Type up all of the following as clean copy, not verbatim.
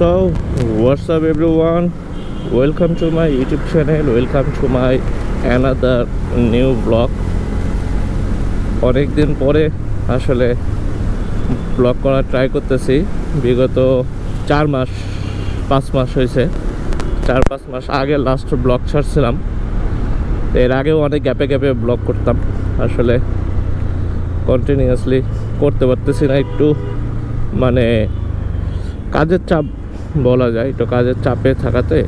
So, what's up everyone? Welcome to my YouTube channel. Welcome to my another new vlog. অনেকদিন পরে আসলে blog করার try করতেছি। বিগত 5 মাস হয়েছে। 4-5 মাস আগে লাস্ট ব্লগ ছাড়ছিলাম। এর আগেও অনেক গ্যাপে গ্যাপে ব্লগ করতাম, আসলে কন্টিনিউয়াসলি করতে পারতেছি না। একটু মানে কাজের চাপ বলা যায়, একটু কাজের চাপে থাকাতে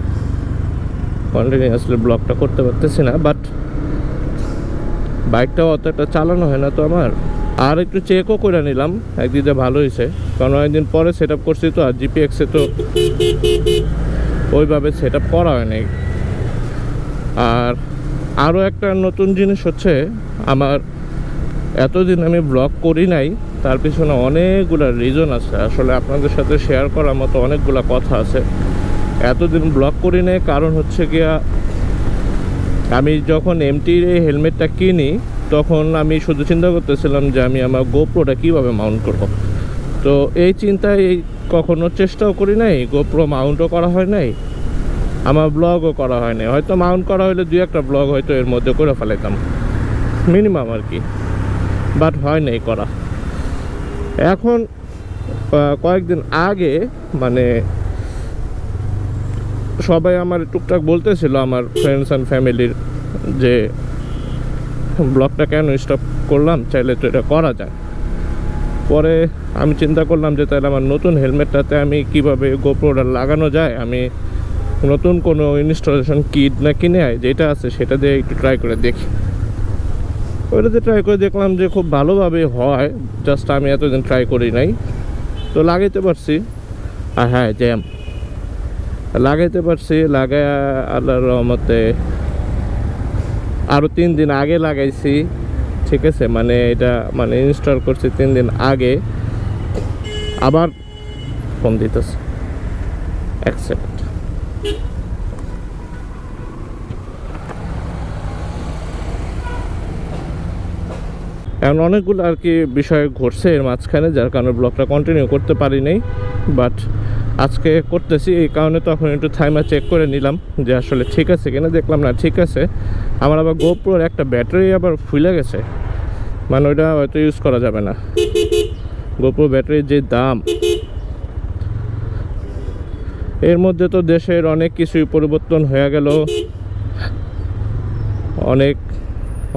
কন্টিনিউয়াসলি ব্লগটা করতে পারতেছি না। বাট বাইকটাও অতটা চালানো হয় না তো আমার। আর একটু চেকও করে নিলাম, একদিকে ভালো হয়েছে, কারণ অনেকদিন পরে সেট আপ করছি তো। আর জিপিএক্সে তো ওইভাবে সেট আপ করা হয়নি। আর আরও একটা নতুন জিনিস হচ্ছে, আমার এতদিন আমি ব্লগ করি নাই, তার পিছনে অনেকগুলো রিজন আছে। আসলে আপনাদের সাথে শেয়ার করার মতো অনেকগুলো কথা আছে। এতদিন ব্লগ করি নাই কারণ হচ্ছে গিয়া, আমি যখন এমটির এই হেলমেটটা কিনি তখন আমি শুধু চিন্তা করতেছিলাম যে আমি আমার গোপ্রোটা কীভাবে মাউন্ট করব। তো এই চিন্তায় কখনো চেষ্টাও করি নাই, গোপ্রো মাউন্টও করা হয় নাই, আমার ব্লগও করা হয় নাই। হয়তো মাউন্ট করা হলে 2-1টা ব্লগ হয়তো এর মধ্যে করে ফেলাইতাম মিনিমাম আর কি, বাট হয় নাই করা। এখন কয়েকদিন আগে মানে সবাই আমার টুকটাক বলতেছিল, আমার ফ্রেন্ডস অ্যান্ড ফ্যামিলির, যে ব্লগটা কেন স্টপ করলাম, চাইলে তো এটা করা যায়। পরে আমি চিন্তা করলাম যে তাহলে আমার নতুন হেলমেটটাতে আমি কিভাবে গোপ্রোটা লাগানো যায়, আমি নতুন কোনো ইনস্টলেশন কিট না কিনে যেটা আছে সেটা দিয়ে একটু ট্রাই করে দেখি। ওইটাতে ট্রাই করে দেখলাম যে খুব ভালোভাবে হয়, জাস্ট আমি এতদিন ট্রাই করি নাই। তো লাগাইতে পারছি, আর হ্যাঁ জ্যাম লাগাইতে পারছি। লাগাই আল্লাহর রহমতে আরও 3 দিন আগে লাগাইছি, ঠিক আছে। মানে এটা মানে ইনস্টল করছি 3 দিন আগে। আবার ফোন দিতেছে, এক সেকেন্ড। এখন অনেকগুলো আর কি বিষয় ঘটছে এর মাঝখানে, যার কারণে ব্লগটা কন্টিনিউ করতে পারি নাই। বাট আজকে করতেছি, এই কারণে তখন একটু থাইমা চেক করে নিলাম যে আসলে ঠিক আছে কিনা। দেখলাম না ঠিক আছে। আমার আবার গোপ্রোর একটা ব্যাটারি আবার ফুলে গেছে, মানে ওইটা হয়তো ইউজ করা যাবে না। গোপ্রো ব্যাটারির যে দাম, এর মধ্যে তো দেশের অনেক কিছুই পরিবর্তন হয়ে গেল,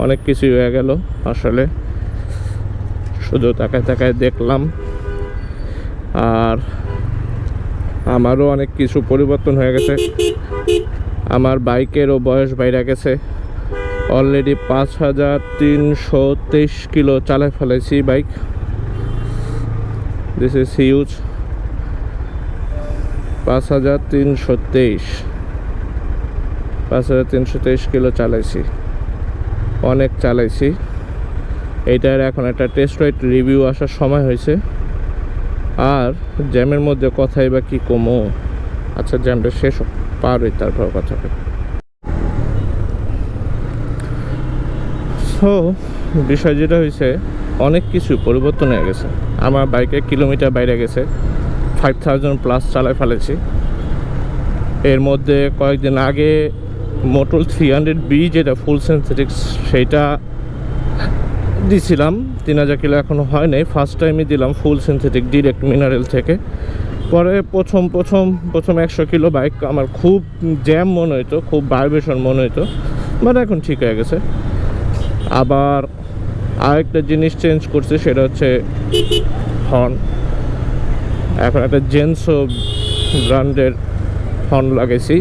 অনেক কিছুই হয়ে গেল। আসলে শুধু তাকায় তাকায় দেখলাম, আর আমারও অনেক কিছু পরিবর্তন হয়ে গেছে। আমার বাইকেরও বয়স বাইরে গেছে। অলরেডি 5323 কিলো চালায় ফেলেছি bike. This is huge. 5323 kilo চালাইছি, অনেক চালাইছি। এইটার এখন একটা টেস্ট রাইড রিভিউ আসার সময় হয়েছে। আর জ্যামের মধ্যে কথাই বা কী কমো। আচ্ছা, জ্যামটা শেষ পার হই তারপর কথা হবে। সো বিষয় যেটা হয়েছে, অনেক কিছু পরিবর্তন হয়ে গেছে। আমার বাইকের কিলোমিটার বাইরে গেছে, 5000+ চালায় ফেলেছি। এর মধ্যে কয়েকদিন আগে মোটল 300B যেটা ফুল সিনথেটিক, সেইটা দিছিলাম 3000 কিলো, এখনও হয় নাই। ফার্স্ট টাইমই দিলাম ফুল সিনথেটিক ডিরেক্ট মিনারেল থেকে। পরে প্রথম 100 কিলো বাইক আমার খুব জ্যাম মনে হইতো, খুব ভাইব্রেশন মনে হইতো, বাট এখন ঠিক হয়ে গেছে। আবার আরেকটা জিনিস চেঞ্জ করছে, সেটা হচ্ছে হর্ন। এখন একটা জেন্সো ব্র্যান্ডের হর্ন লাগাইছি,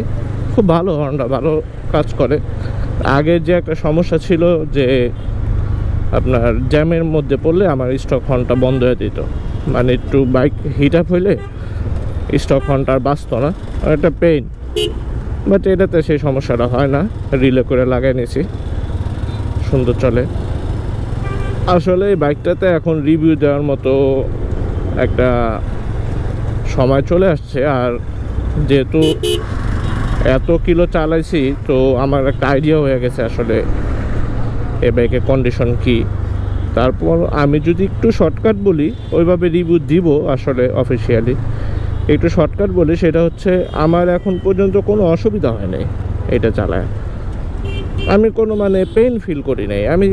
খুব ভালো হর্নটা, ভালো কাজ করে। আগের যে একটা সমস্যা ছিল যে আপনার জ্যামের মধ্যে পড়লে আমার স্টক হর্নটা বন্ধ হয়ে দিত, মানে একটু বাইক হিট আপ হইলে স্টক হর্নটা আর বাঁচত না, একটা পেইন। বাট এটাতে সেই সমস্যাটা হয় না, রিলে করে লাগাই নিয়েছি, সুন্দর চলে। আসলে এই বাইকটাতে এখন রিভিউ দেওয়ার মতো একটা সময় চলে আসছে। আর যেহেতু এত কিলো চালাইছি, তো আমার একটা আইডিয়া হয়ে গেছে আসলে এ বাইকের কন্ডিশন কি। তারপর আমি যদি একটু শর্টকাট বলি, ওইভাবে রিভিউ দিব আসলে অফিসিয়ালি, একটু শর্টকাট বলি, সেটা হচ্ছে আমার এখন পর্যন্ত কোনো অসুবিধা হয় নাই এটা চালায়। আমি কোনো মানে পেইন ফিল করি নাই। আমি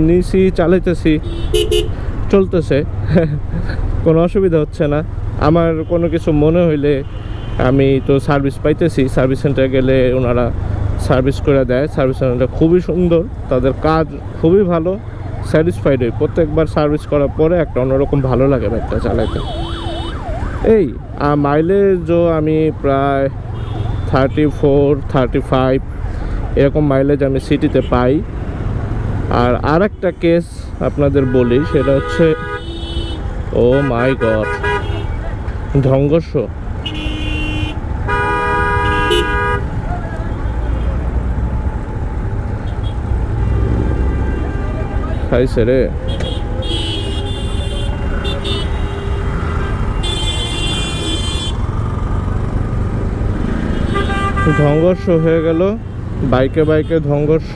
নিছি, চালাইতেছি, চলতেছে কোনো অসুবিধা হচ্ছে না। আমার কোনো কিছু মনে হইলে আমি তো সার্ভিস পাইতেছি, সার্ভিস সেন্টারে গেলে ওনারা সার্ভিস করে দেয়। সার্ভিস সেন্টারটা খুবই সুন্দর, তাদের কাজ খুবই ভালো, স্যাটিসফাইড হই প্রত্যেকবার সার্ভিস করার পরে। একটা অন্যরকম ভালো লাগে বাইকটা চালাইতে। এই মাইলেজও আমি প্রায় 34-35 এরকম মাইলেজ আমি সিটিতে পাই। আর একটা কেস আপনাদের বলি, সেটা হচ্ছে ও মাই গড, সংঘর্ষ। খাইছে রে। সংঘর্ষ হয়ে গেল, বাইকে বাইকে সংঘর্ষ,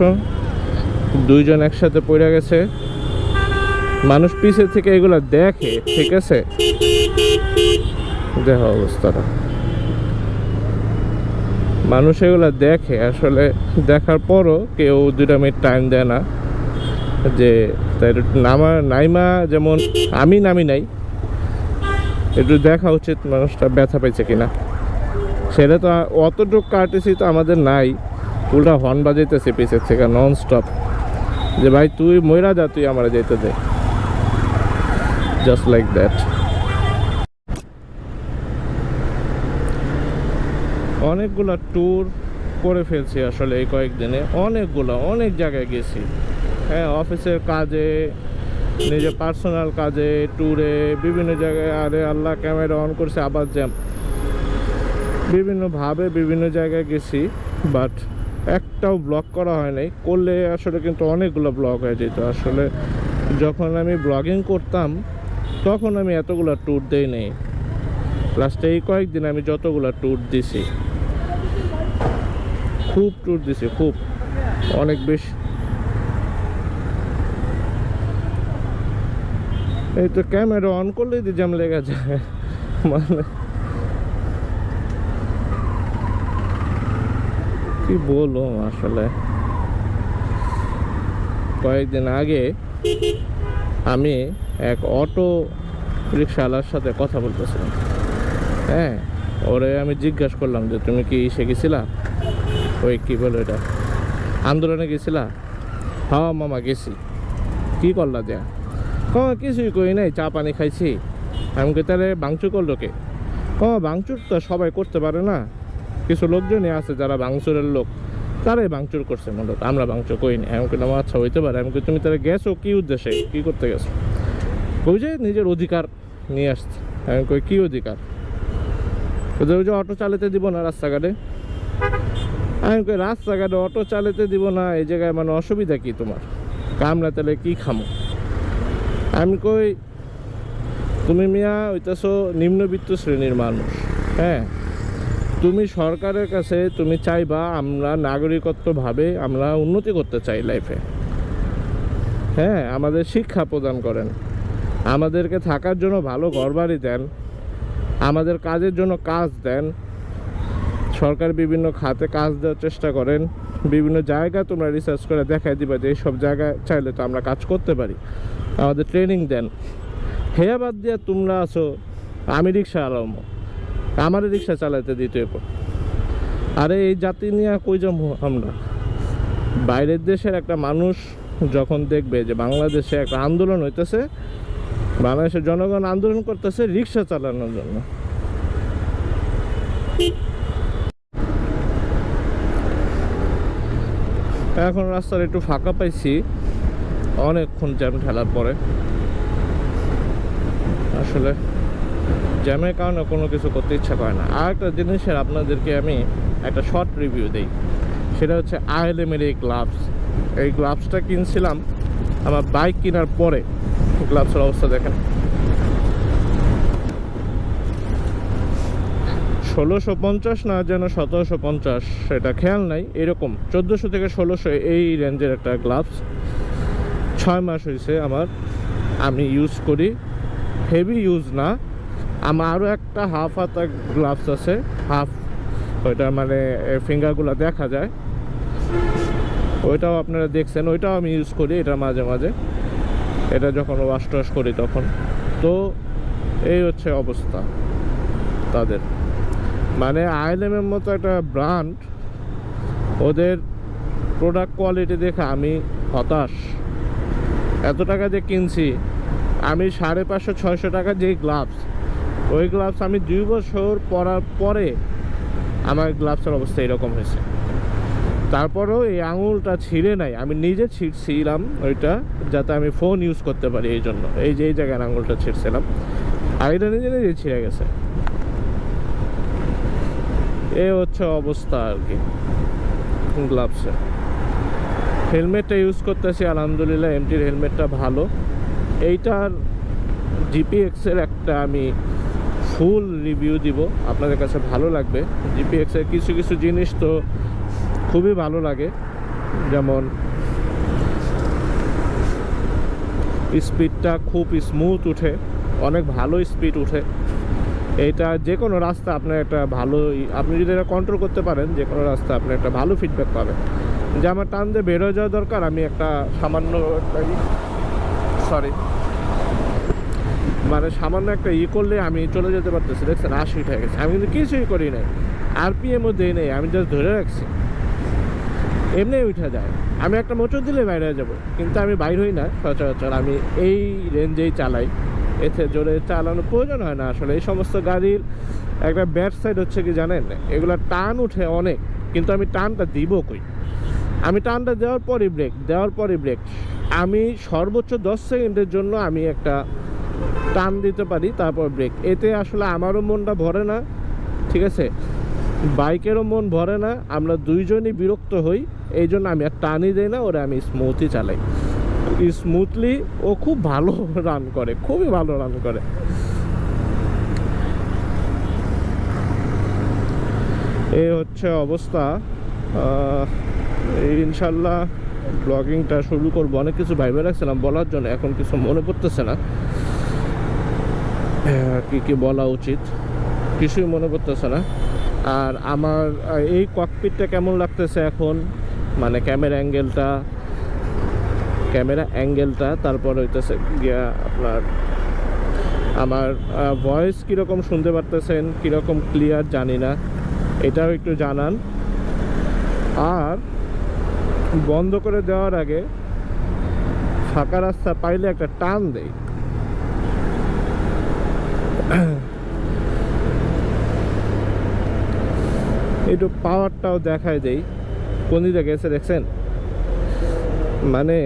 দুইজন একসাথে পড়ে গেছে। মানুষ পিছের থেকে এগুলো দেখে, ঠিক আছে, দেখো অবস্থাটা। মানুষ এগুলো দেখে, আসলে দেখার পরও কেউ 2 মিনিট টাইম দেয় না যে তাই নাইমা, যেমন আমি নামি নাই, একটু দেখা উচিত মানুষটা ব্যথা পাইছে কিনা। সেটা তো অতটুকু কার্টেসি তো আমাদের নাই। উল্টা হর্ন বাজাইতেছে পিছের থেকে নন স্টপ, যে ভাই তুই মইরা যা, তুই আমার যেতে দে, জাস্ট লাইক দ্যাট। অনেকগুলা ট্যুর করে ফেলছি আসলে এই কয়েকদিনে, অনেক জায়গায় গেছি। হ্যাঁ, অফিসের কাজে, নিজের পার্সোনাল কাজে, ট্যুরে, বিভিন্ন জায়গায়। আরে আল্লাহ, ক্যামেরা অন করছে আবার জ্যাম। বিভিন্নভাবে বিভিন্ন জায়গায় গেছি, বাট একটাও ব্লগ করা হয় নাই। করলে আসলে কিন্তু অনেকগুলো ব্লগ হয়ে যেত। আসলে যখন আমি ব্লগিং করতাম তখন আমি এতগুলো ট্যুর দেই নাই। লাস্টে এই কয়েকদিন আমি যতগুলো ট্যুর দিছি, খুব ট্যুর দিছি, খুব অনেক বেশি। এই তো ক্যামেরা অন করলেই তো জ্যাম লেগে যায়, মানে কি বলবো। আসলে কয়েকদিন আগে আমি এক অটো রিক্সাওয়ালার সাথে কথা বলতেছিলাম। হ্যাঁ, ওরে আমি জিজ্ঞাসা করলাম যে তুমি কি এসে গেছিলা, ওই কী বলো এটা, আন্দোলনে গেছিলা? হ্যাঁ মামা গেছি। কি করলা যা? কিছুই করি নাই, চা পানি খাইছি। আমি কি তাহলে ভাঙচুর করলো কে? ভাঙচুর তো সবাই করতে পারে না, কিছু লোকজনই আছে যারা ভাঙচুরের লোক, তারাই ভাঙচুর করছে মূলত, আমরা ভাঙচুর করিনি। আমি বললাম আচ্ছা হইতে পারে। আমি তুমি তাহলে গেছো কি উদ্দেশ্যে, কি করতে গেছো? ওই যে নিজের অধিকার নিয়ে আসছে। আমি কই কি অধিকার? ওই যে অটো চালাতে দিব না রাস্তাঘাটে। আমি কই রাস্তাঘাটে অটো চালাতে দিব না, এই জায়গায় মানে অসুবিধা কি তোমার? কামরা তাহলে কি খামো? আমি কই তুমি মিয়া হইতেছো নিম্নবিত্ত শ্রেণীর মানুষ। হ্যাঁ, তুমি সরকারের কাছে তুমি চাইবা আমরা নাগরিকত্বভাবে আমরা উন্নতি করতে চাই লাইফে। হ্যাঁ, আমাদের শিক্ষা প্রদান করেন, আমাদেরকে থাকার জন্য ভালো ঘরবাড়ি দেন, আমাদের কাজের জন্য কাজ দেন। সরকার বিভিন্ন খাতে কাজ দেওয়ার চেষ্টা করেন। বিভিন্ন জায়গা তোমরা রিসার্চ করে দেখাই দিবা যে এইসব জায়গায় চাইলে তো আমরা কাজ করতে পারি, আমাদের ট্রেনিং দেন। হেয়া বাদ দিয়ে তোমরা আছো আমি রিক্সা আলাম, আমার রিক্সা চালাতে দিতে। আরে এই জাতি নিয়ে কই যাবো আমরা? বাইরের দেশের একটা মানুষ যখন দেখবে যে বাংলাদেশে একটা আন্দোলন হইতেছে, বাংলাদেশের জনগণ আন্দোলন করতেছে রিক্সা চালানোর জন্য, এখন রাস্তার একটু ফাঁকা পাইছি অনেকক্ষণ জ্যাম ঠেলার পরে। আসলে জ্যামের কারণে কোনো কিছু করতে ইচ্ছা করে না। আর একটা জিনিসের আপনাদেরকে আমি একটা শর্ট রিভিউ দিই, সেটা হচ্ছে আইএলএমের এই গ্লাভস। এই গ্লাভসটা কিনছিলাম আমার বাইক কেনার পরে। গ্লাভসের অবস্থা দেখেন, 1650 না যেন 1750, সেটা খেয়াল নাই, এরকম 1400 থেকে 1600 এই রেঞ্জের একটা গ্লাভস। 6 মাস হয়েছে আমার, আমি ইউজ করি, হেভি ইউজ না, আমার আরও একটা হাফ হাতা গ্লাভস আছে, হাফ, ওইটা মানে ফিঙ্গারগুলো দেখা যায়, ওইটাও আপনারা দেখছেন, ওইটাও আমি ইউজ করি এটা মাঝে মাঝে, এটা যখন ওয়াশ টোয়াশ করি তখন। তো এই হচ্ছে অবস্থা তাদের, মানে আইএলএমের মতো একটা ব্র্যান্ড, ওদের প্রোডাক্ট কোয়ালিটি দেখে আমি হতাশ। এত টাকা দিয়ে কিনছি আমি, 550-600 টাকা যেই গ্লাভস, ওই গ্লাভস আমি 2 বছর পরার পরে আমার গ্লাভসের অবস্থা এরকম হয়েছে। তারপরেও এই আঙুলটা ছিঁড়ে নাই, আমি নিজে ছিঁড়ছিলাম ওইটা যাতে আমি ফোন ইউজ করতে পারি, এই জন্য এই যে এই জায়গায় আঙুলটা ছিঁড়ছিলাম, আর এটা নিজে নিজে ছিঁড়ে গেছে। এ হচ্ছে অবস্থা আর কি গ্লাভসের। হেলমেটটা ইউজ করতেছি আলহামদুলিল্লাহ, এমটির হেলমেটটা ভালো। এইটার জিপিএক্সের একটা আমি ফুল রিভিউ দিব, আপনাদের কাছে ভালো লাগবে। জিপিএক্সের কিছু কিছু জিনিস তো খুবই ভালো লাগে, যেমন স্পিডটা খুব স্মুথ উঠে, অনেক ভালো স্পিড উঠে। এইটা যে কোনো রাস্তা আপনার একটা ভালো, আপনি যদি এটা কন্ট্রোল করতে পারেন যে কোনো রাস্তা আপনি একটা ভালো ফিডব্যাক পাবেন। যে আমার টান দিয়ে বের হয়ে যাওয়া দরকার, আমি একটা সামান্য মানে সামান্য একটা করলে আমি চলে যেতে পারতেছি। দেখছেন 80 উঠে গেছে, আমি কিন্তু কিছুই করি নাই, আরপিএমও দিই নেই, আমি জাস্ট ধরে রাখছি, এমনি উঠে যায়। আমি একটা মোটর দিলে বাইরে যাব, কিন্তু আমি বাইর হই না সচরাচর, আমি এই রেঞ্জেই চালাই, এতে জোরে চালানোর প্রয়োজন হয় না আসলে। এই সমস্ত গাড়ির একটা ব্যাড সাইড হচ্ছে কি জানেন, এগুলা টান উঠে অনেক, কিন্তু আমি টানটা দিব কই, আমি টানটা দেওয়ার পরই ব্রেক, আমি সর্বোচ্চ 10 সেকেন্ডের জন্য আমি একটা টান দিতে পারি, তারপর ব্রেক। এতে আসলে আমারও মনটা ভরে না, ঠিক আছে, বাইকেরও মন ভরে না, আমরা দুইজনই বিরক্ত হই। এই জন্য আমি আর টানই দিই না, ওরা আমি স্মুথই চালাই, স্মুথলি। ও খুব ভালো রান করে, খুবই ভালো রান করে। এই হচ্ছে অবস্থা। ইনশাল্লাহ ব্লগিংটা শুরু করবো, অনেক কিছু ভাইবে রাখছিলাম বলার জন্য, এখন কিছু মনে পড়তেছে না কি কি বলা উচিত, কিছুই মনে পড়তেছে না। আর আমার এই ককপিটটা কেমন লাগতেছে এখন, মানে ক্যামেরা অ্যাঙ্গেলটা, তারপর হইতেছে গিয়া আপনার আমার ভয়েস কীরকম শুনতে পারতেছেন, কীরকম ক্লিয়ার জানি না, এটাও একটু জানান। আর বন্ধ করে দেওয়ার আগে ফাঁকা রাস্তা পাইলে একটা টান দেই, একটু পাওয়ারটাও দেখায় দেই কোন দিকে গেছে, দেখছেন, মানে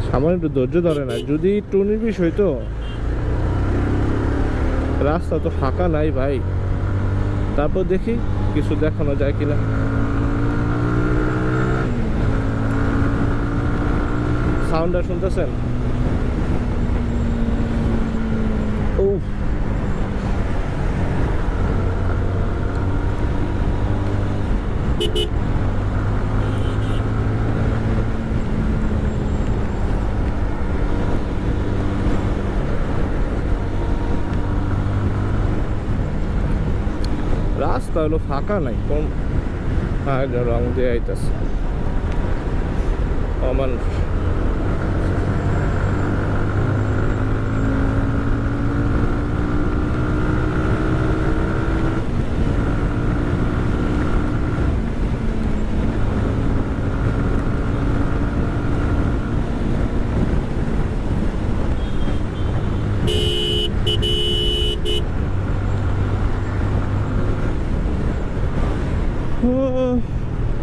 সামান্য একটু ধৈর্য ধরে না। যদি টুনির বিষয় তো, রাস্তা তো ফাঁকা নাই ভাই, তারপর দেখি কিছু দেখানো যায় কিনা। সাউন্ডটা শুনতেছেন? ও রাস্তা হলো ফাঁকা নাই, কোন রং দিয়ে আইতেছে অমানুষ।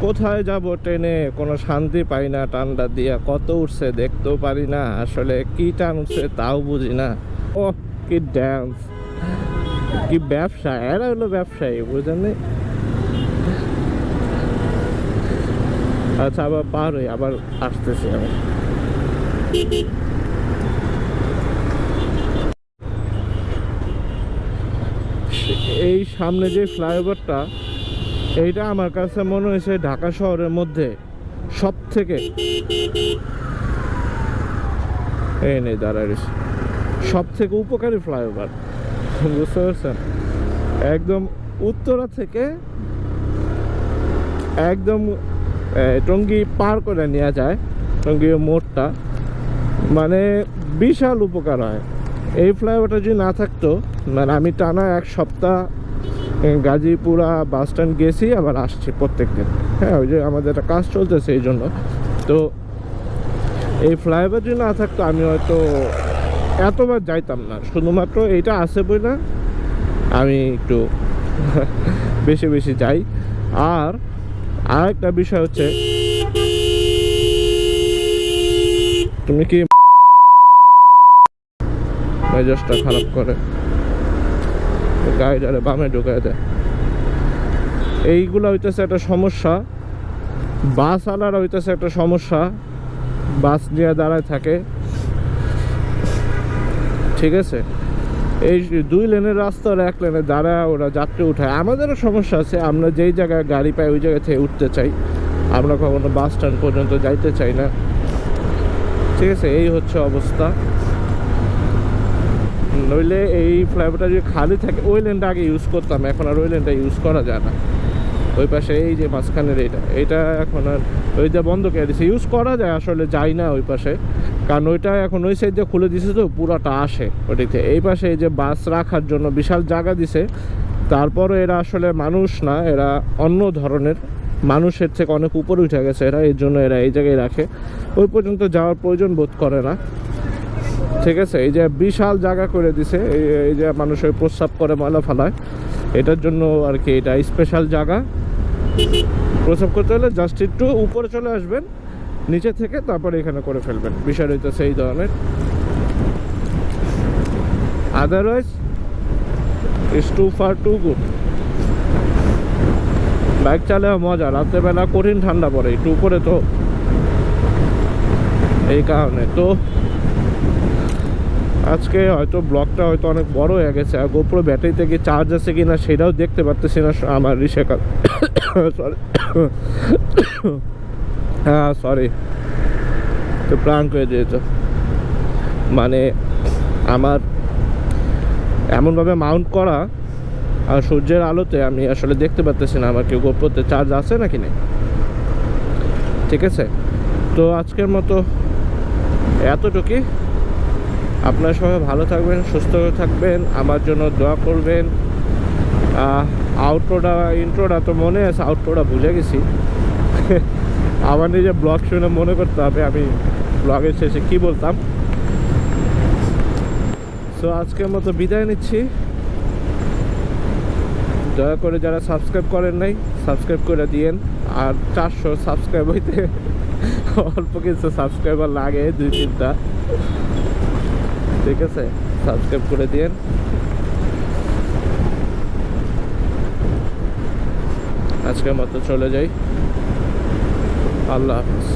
কোথায় যাব ট্রেনে, কোনো শান্তি পাই না, টানটা দিয়া কত উঠছে দেখতেও পারি না, আসলে কি টান উঠছে তাও বুঝি না। ও কি ড্যান্স, কি ব্যবসা, এরা হলো ব্যবসায়ী, বুঝলেন? আচ্ছা আবার পার হই, আবার আসতেছি আমি। এই সামনে যে ফ্লাইওভারটা, এইটা আমার কাছে মনে হয়েছে ঢাকা শহরের মধ্যে সব থেকে, এই নেই দাঁড়ায়, সব থেকে উপকারী ফ্লাইওভার। বুঝতে পারছেন? একদম উত্তরা থেকে একদম টঙ্গী পার করে নেওয়া যায়, টঙ্গী মোড়টা, মানে বিশাল উপকার হয়। এই ফ্লাইওভারটা যদি না থাকতো, মানে আমি টানা 1 সপ্তাহ গাজীপুরা বাস স্ট্যান্ড গেছি আবার আসছি প্রত্যেক দিন। হ্যাঁ, ওই যে আমাদের একটা কাজ চলতেছে এই জন্য। তো এই ফ্লাইওভার যদি না থাকতো আমি হয়তো এতবার যাইতাম না। শুধুমাত্র এইটা আছে বই না আমি একটু বেশি বেশি যাই। আর আরেকটা বিষয় হচ্ছে, তুমি কি মেজাজটা খারাপ করে, গাড়িটারে বামে ঢুকায় দেয়, এইগুলো হইতেছে একটা সমস্যা। বাস আলার হইতেছে একটা সমস্যা, বাস নিয়ে দাঁড়ায় থাকে, ঠিক আছে? এই 2 লেনের রাস্তার 1 লেনে দাঁড়ায় ওরা যাত্রী উঠায়। আমাদেরও সমস্যা আছে, আমরা যেই জায়গায় গাড়ি পাই ওই জায়গা থেকে উঠতে চাই, আমরা কখনো বাস স্ট্যান্ড পর্যন্ত যাইতে চাই না, ঠিক আছে? এই হচ্ছে অবস্থা। নইলে এই ফ্লাইওভারটা যদি খালি থাকে, ওই লেনটা আগে ইউজ করতাম, এখন আর ওই লেনটা ইউজ করা যায় না। ওই পাশে এই যে মাঝখানের এইটা এখন আর ওইটা বন্ধ করে দিছে, ইউজ করা যায় আসলে, যাই না ওই পাশে, কারণ ওইটা এখন ওই সাইড দিয়ে খুলে দিছে তো পুরাটা আসে ওইটিতে। এই পাশে এই যে বাস রাখার জন্য বিশাল জায়গা দিছে, তারপরও এরা আসলে মানুষ না, এরা অন্য ধরনের, মানুষের থেকে অনেক উপরে উঠে গেছে এরা, এর জন্য এরা এই জায়গায় রাখে, ওই পর্যন্ত যাওয়ার প্রয়োজন বোধ করে না, ঠিক আছে? এই যে বিশাল জায়গা করে দিছে, এই যে মানুষ ওই প্রস্রাব করে ময়লা ফালায়, এটার জন্য আর কি এটা স্পেশাল জায়গা। প্রস্রাব করতে হলে জাস্ট একটু উপরে চলে আসবেন, নিচে থেকে তারপরে এখানে করে ফেলবেন, বিষয় হইতেছে এই ধরনের। Otherwise it's too far too good. Bike চালানো মজা, রাত্রেবেলা কঠিন ঠান্ডা পড়ে একটু উপরে, তো এই কারণে। তো আজকে হয়তো ব্লগটা হয়তো অনেক বড় হয়ে গেছে, আর গোপ্রো ব্যাটারি থেকে চার্জ আছে কিনা সেটাও দেখতে পারতেছি না আমার রিসেকাল। সরি, হ্যাঁ সরি, তো প্রাণ করে দিয়েছ। মানে আমার এমনভাবে মাউন্ট করা, আর সূর্যের আলোতে আমি আসলে দেখতে পারতেছি না আমার কেউ গোপ্রোতে চার্জ আছে নাকি নেই, ঠিক আছে? তো আজকের মতো এতটুকুই। আপনারা সবাই ভালো থাকবেন, সুস্থ থাকবেন, আমার জন্য দোয়া করবেন। ইন্ট্রোটা তো মনে আছে, আউটরোটা ভুলে গেছি। আমার নিজে ব্লগ শুনে মনে করতে হবে আমি ব্লগের শেষে কি বলতাম। সো আজকের মতো বিদায় নিচ্ছি। দয়া করে যারা সাবস্ক্রাইব করেন নাই সাবস্ক্রাইব করে দিয়েন। আর 400 সাবস্ক্রাইব হইতে অল্প কিছু সাবস্ক্রাইবার লাগে, 2-3টা, ঠিক আছে? সাবস্ক্রাইব করে দিয়েন। আজকের মতো চলে যাই, আল্লাহ হাফেজ।